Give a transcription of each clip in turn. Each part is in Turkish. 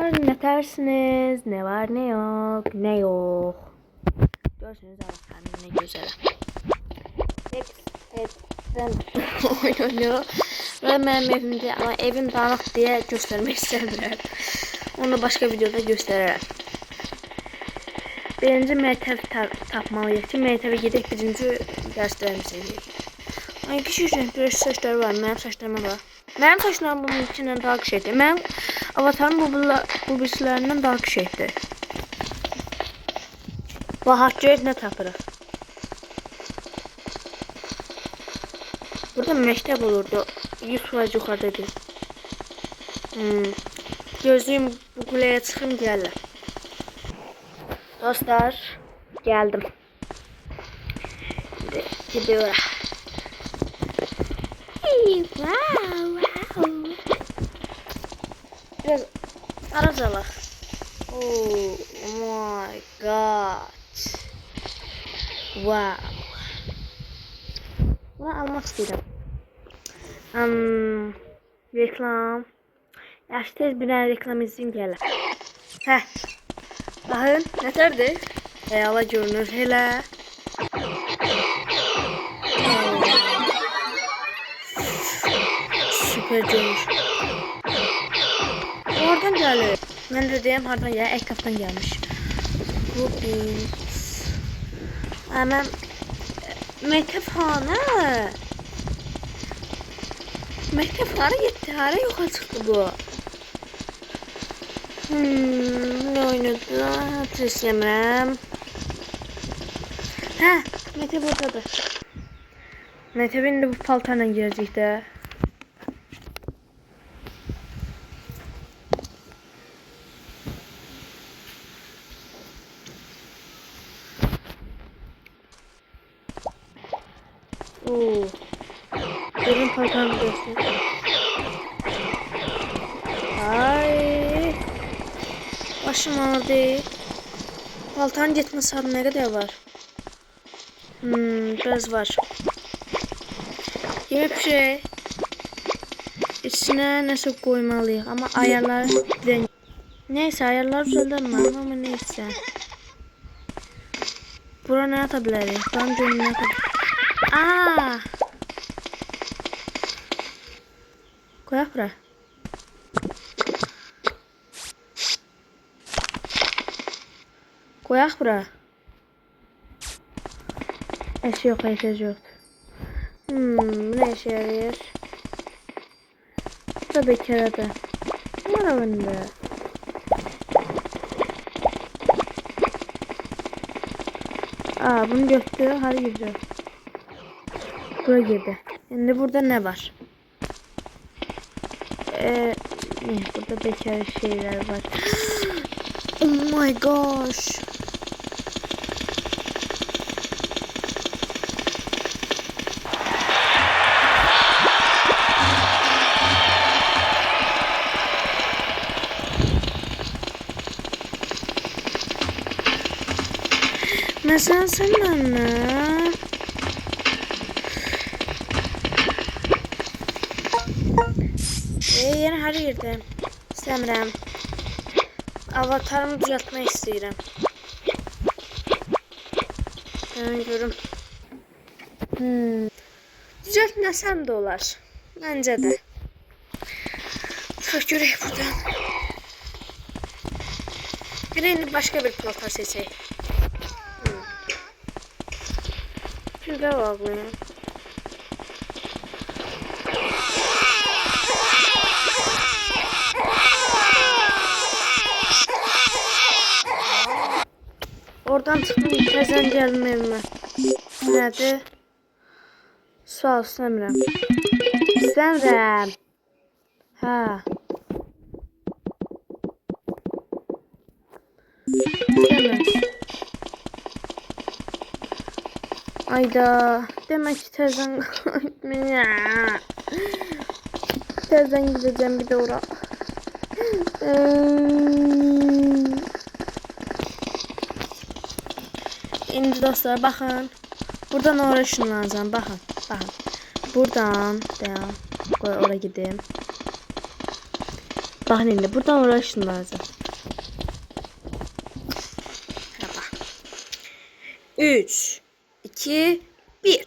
Ne tersiniz? Ne var ne yok? Ne yok? Görsünüz avatarım ne güzel. Ben oynuyor. Ve benim evimde ama evim dağınık diye göstermek istemiyorum. Onu başka videoda gösteririm. Birinci mertebe tapmalıyıq ki, mertebe gedək birinci dərslərimizi edək. Ay, küçük bir saçları var, mənim saçlarıma var. Mənim saçlarım bunun içindən daha kişəkdir. Mənim avatarım bu birisilərindən daha kişəkdir. Baxaq görək nə tapırıq. Burada məktəb olurdu. 100% yuxarıdadır. Gözlüyüm bu kuleye çıxım gəlirəm. Dostlar, geldim. Şimdi gidiyorum. Wow. Biraz arazalıq. Oh my god. Wow. Bunu almak istedim. Reklam. Yaxşı tez bir dənə reklam izləyim gələ. Hə. Baxın, nətərdir? Əla görünür elə. Süper görünür. Oradan gəlir. Mən də deyəm hardan gəlir? Ekrafdan gəlmiş. Rubins. Mən məktəbxana. Məktəbxana getdi. Hara yoxa çıxdı bu? Ne oynadı? Hatırlamıyorum. Hə, Mete buradadır. Mete beni de bu paltarla girecek de. Oo. Benim paltarımı göster. Ay. Başım ağrıdı. Paltarın gitmesi adı ne kadar var? Biraz var. Yemek şey. İçine nasıl koymalıyım ama ayarlar neyse ayarlar düzeltemem ama neyse. Bura ne atabilirim? Ben de ne atabilirim? Aaa. Koyak bura. Koyak bura. Eşi yok, eşi yok. Ne işe yarıyor? Tabii ki de. Var bende. Bunu götür. Hadi gidiyor. Buraya girdi. Şimdi burada ne var? Burada bekar şeyler var. Oh my gosh. Mesela sen anne. Yine her yerde. İstemiyorum. Avatarımı düzeltmek istiyorum. Ben görüm. Düzeltmesem de olar. Bence de. Çok görək buradan. Yine başka bir paltar seçeyim. Şurada bağlayayım. Oradan çıktım tezden geldim evime. Nerede? Sağ ol istemiyorum. İstemiyorum. Ha. İstemiyorum. Ayda. Demek ki tezden tezden gideceğim bir de oraya. Şimdi dostlar bakın. Buradan oraya ışınlanacağım. Bakın. Buradan. Devam. Oraya gideyim. Baxın indi. Buradan oraya ışınlanacaq. Hə bax. 3 2 1.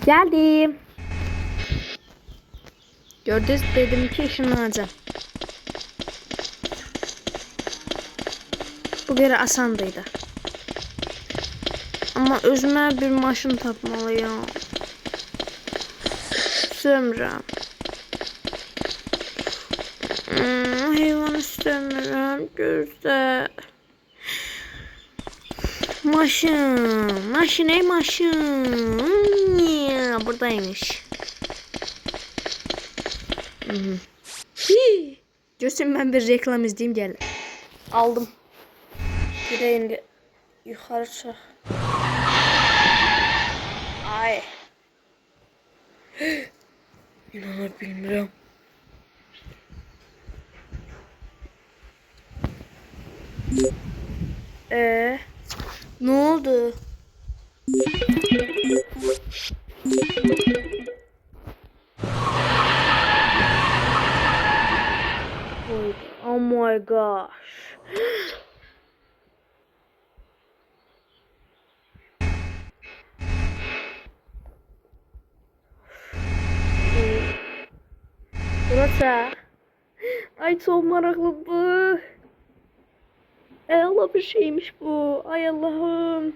Geldim. Gördünüz dedim ki ışınlanacağım. Bu göre asandıydı. Ama özüme bir maşın tapmalıyım. Sömürəm. Heyvan istemiyorum. Gözde. Maşın. Maşın ey maşın. Buradaymış. Görsün ben bir reklam izleyeyim gel. Aldım. Bir de indi yukarı çık. Ay. İnanır bilmiyorum. Ne oldu? Oh my gosh. Burası. Ay çok meraklı bu. Ay Allah bir şeymiş bu. Ay Allah'ım.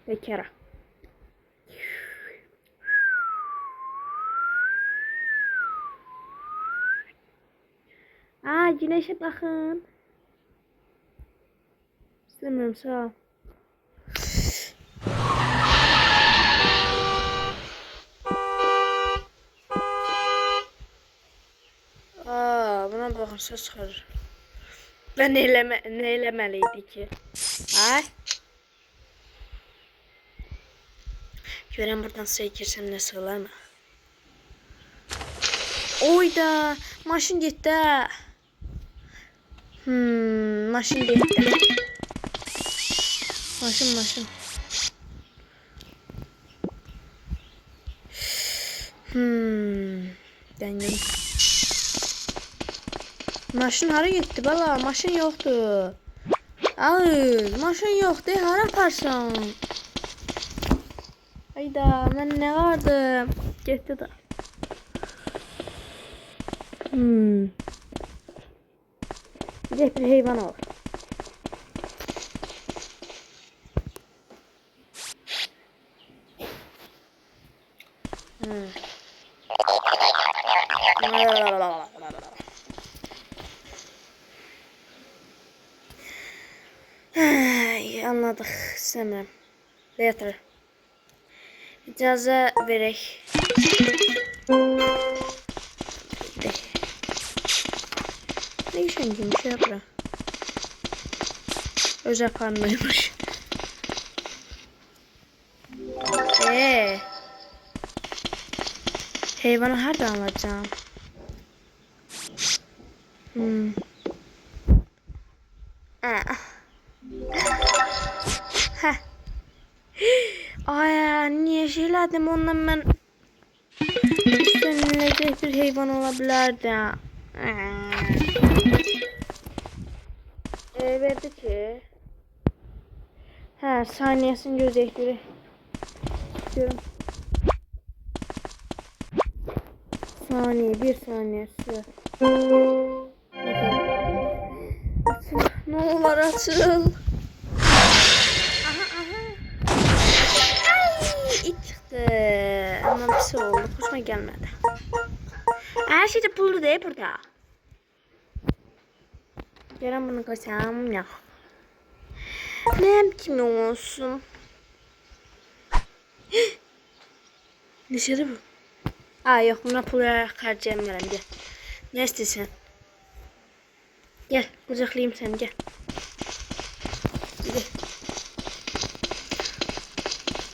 Bekara. Aa güneşe bakın. İstemiyorum sağ ol. Buna bakın ses çıkarır. Ben ne eləməliydi ki? Ay. Görəm buradan suya girsəm nə sığlar mı? Oyda maşın getdi. Maşın getdi. Maşın. Dəngim. Maşın hara getdi bala? Maşın yoxdur. Ay, maşın yoxdur. Hara aparsan? Hayda, mən nə vardım? Getdi da. Bir heyvan ol. Anladık, istemiyorum. Yatır. İcazə verək. Ne işin gibi şey yapra. Öz yapanlıymış. Heyvanı hardan alacağım? Ay niye şeylerdim ondan ben istenilecek bir hayvan olabilirdi. Verdi ki. Saniyesini gözleyip diyorum. Bir saniye süre. Açıl. Ne olur açıl. İt çıktı. Ama bir şey oldu. Hoşuma gelmedi. Her şey de pullu değil burada. Yarın bunu koysam ya. Ne kimi olsun. Ne şeydi bu? Yok buna pul harcayamıyorum gel. Ne istiyorsun? Gel kucaklayayım seni gel. Gel.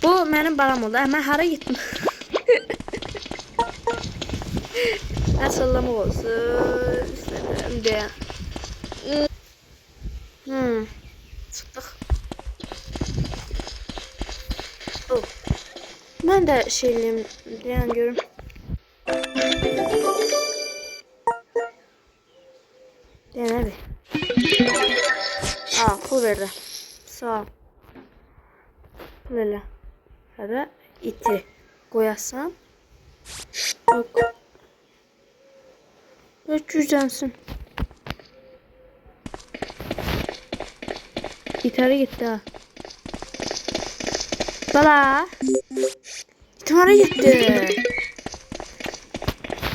Bu benim balam oldu. Hemen hara gittim. Sallama olsun. İstemiyorum diye. Çıktık. Ben de şeyliyim diyen görüm. Diyen abi. Aa, pul verdi. Sağ ol. Pul elə. Hadi iti koyasam. Yok. Yok cüzdensin. İtara gitti ha. Bala. İtimara gitti.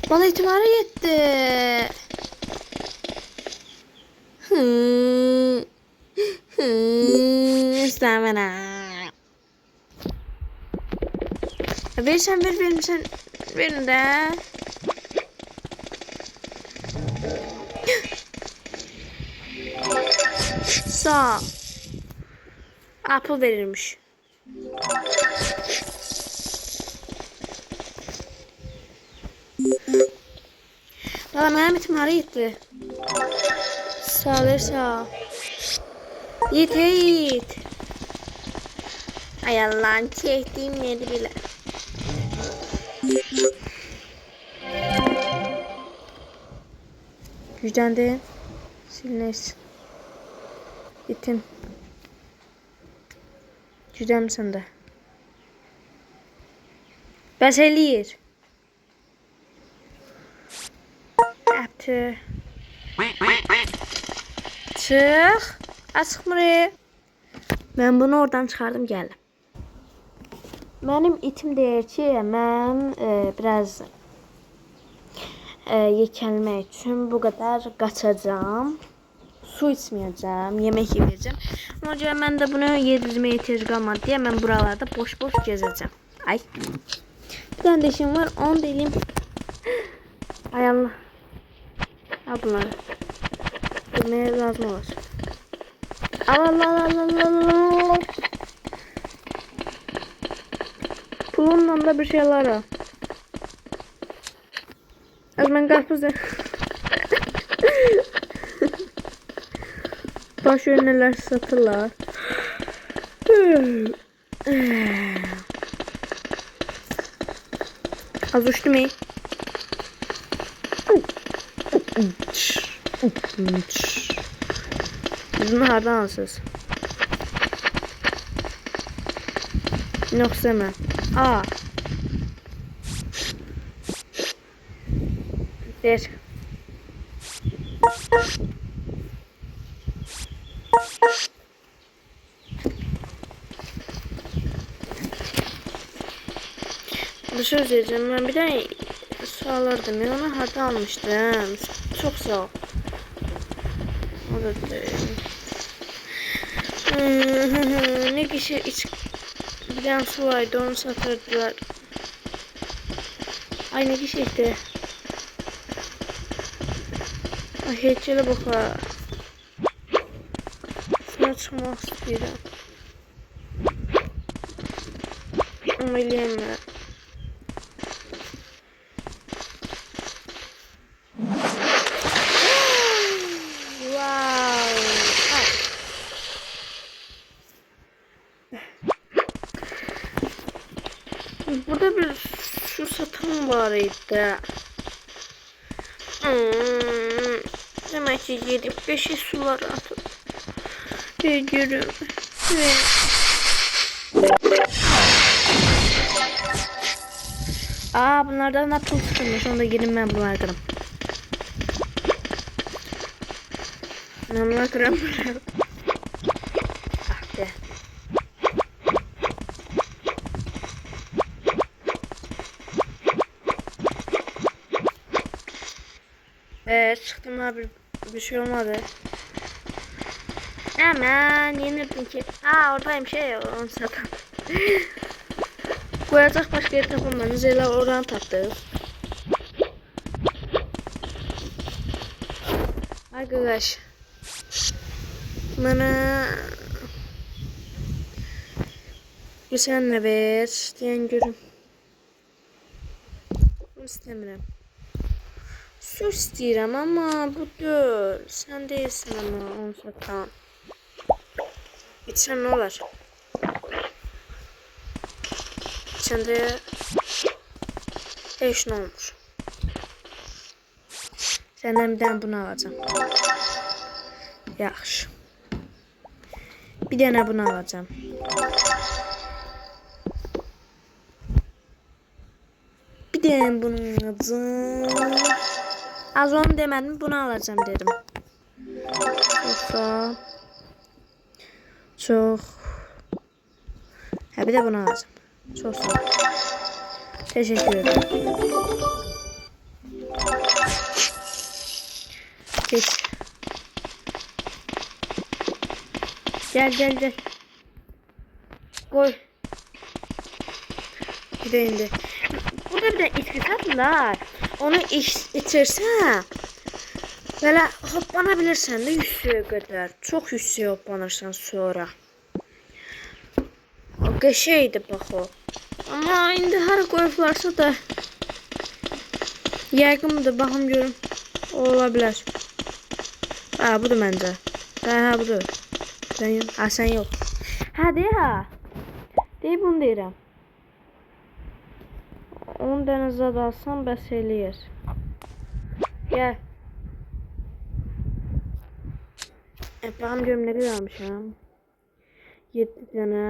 Bana itimara gitti. İstemene. Verirsen ver, verirsen verin de. Sağ. Apple verirmiş. Valla Mehmet'im hara gitti. Sağ ver sağ. Yiğit Yiğit. Ay Allah'ın çektiğim yeri bile. Gücendin. Siliniz. Gittin. Gücden misin de? Bəs eləyir. Yaptı. Çıx. Açıqmır. Ben bunu oradan çıxardım gəldim. Mənim itim deyir ki, mən biraz yekəlmək üçün bu qədər qaçacağım. Su içməyəcəm, yemək yiyəcəm. Ona görə mən də bunu yedirməyə ehtiyac qalmadı deyə mən buralarda boş-boş gezəcəm. Ay. Bir tane de işim var, onu da eləyim. Ay Allah. Al bunları. Bilmeye lazım olur. Allah. Pulunla da bir şeyler al. Az ben karpuzda. Baş neler satırlar. Az uçtu mu? Bunu hardan alsınız? Yoksa mı? Aa. Der. Bir şey söyleyeceğim. Ben bir de su alırdım. Ya onu harda almıştım. Çok sağ ol. O da değil. Ne kişi iç bir tane su vardı, onu satırdılar. Ay ne kişiydi. Ay heyecele bak ha. Şuna çıkmak istiyorum. Ama eləyəm mən. Burada bir su satan var idi. Demek ki gidip 5'i sulara atıp görürüm. Aa bunlardan da pul sıkılmış. Onu da gidin ben bunları kırım. Ben bunları kırım. Ah be. Çıktım abi, bir şey olmadı. Hemen yenildin ki. Aa oradayım şey onu satan. Koyacak başka yer tapamadınız. Elə oradan tapdıq. Arkadaş. Bana bir sen ne ver diyen görüm. İstemiyorum. Su istəyirəm ama bu deyil. Sen değilsin ama onu satan. İçsem ne olur? keçəndə heç nə olmur. Səndən bir dənə bunu alacağım. Yaxşı. Bir dənə bunu alacağım. Bir dənə bunu alacağım. Az onu demədim, bunu alacağım dedim. Yoksa çok. Ha bir de bunu alacağım. Çok sağ ol. Teşekkür ederim. Geç. Gel. Koy. Bir de indi. Burada bir de içki satırlar. Onu içirsən belə hoplanabilirsən də yüksəyə qədər. Çox yüksəyə hoplanırsan sonra. O qəşəngdir bax o. Amma indi hara qoyublarsa da yəqindir, baxım görüm. O ola bilər. Ha, budur məncə. Ha, budur. Sən yox. Ha, deyir ha. Deyir bunu deyirəm. 10 dənə zad alsam bəs eləyir. Gəl. Baxım görüm nə qədər almışam. 7 dənə.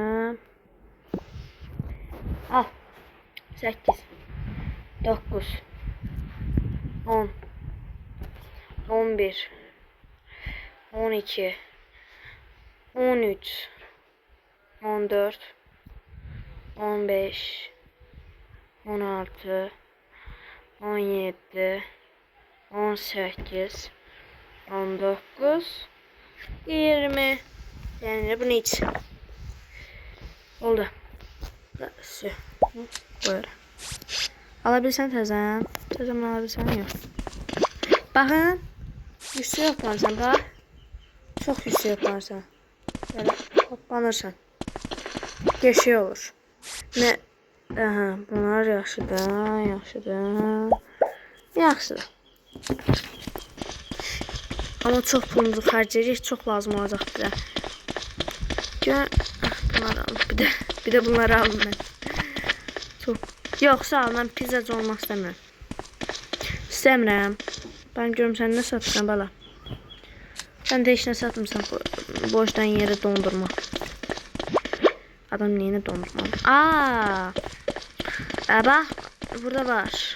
Al. 8 9 10 11 12 13 14 15 16 17 18 19 20. Yani bunu iç. Oldu. Su. Böyle. Alabilirsen tezem. Tezem alabilirsen yok. Bakın. Yüksek hoplanırsan bak. Çok yüksek hoplanırsan. Böyle hoplanırsan. Geçiş olur. Ne? Aha, bunlar yaxşıdır. Ama çok pulumuzu harcayacağız, çok lazım olacak bize. Bunları alın, bir de bunları alın ben. Çok. Yoksa al, ben pizzacı olmak istemiyorum. İstemiyorum. Ben görüm sen ne satırsan bala. Sen de işine satmışsan boştan yere dondurma. Adam neyine dondurma? Bak burada var.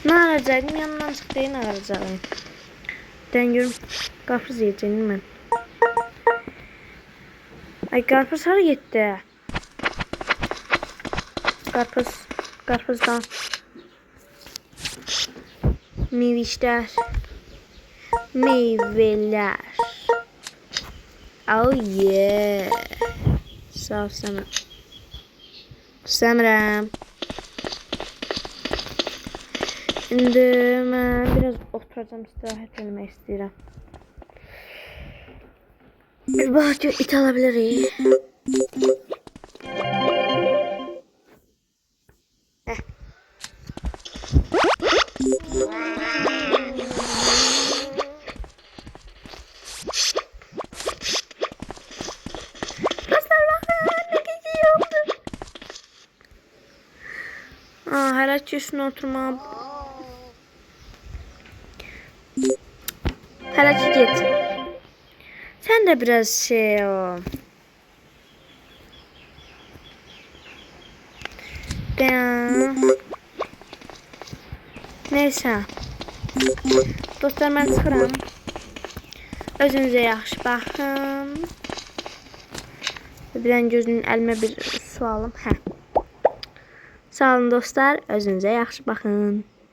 Ne arayacaktım? Yanından çıktı, ne arayacaktım? Ben görüm. Karpuz yiyeceğim ben. Ay karpuz hara gitti? Karpuzdan. Meyveler. Oh yeah. Sağ ol sana. Səmirəm. İndi mən biraz oturacağım, istirahət etmək istəyirəm. Bax ki, it alabilirik. Hələ ki üstünə oturmam. Hələ ki get. Sen de biraz şey o. Neyse. Dostlar, ben çıxıram. Özünüzə yaxşı baxın. Bir dənə gözünün əlimə bir su alım. Sağ olun dostlar, özünüzə yaxşı baxın.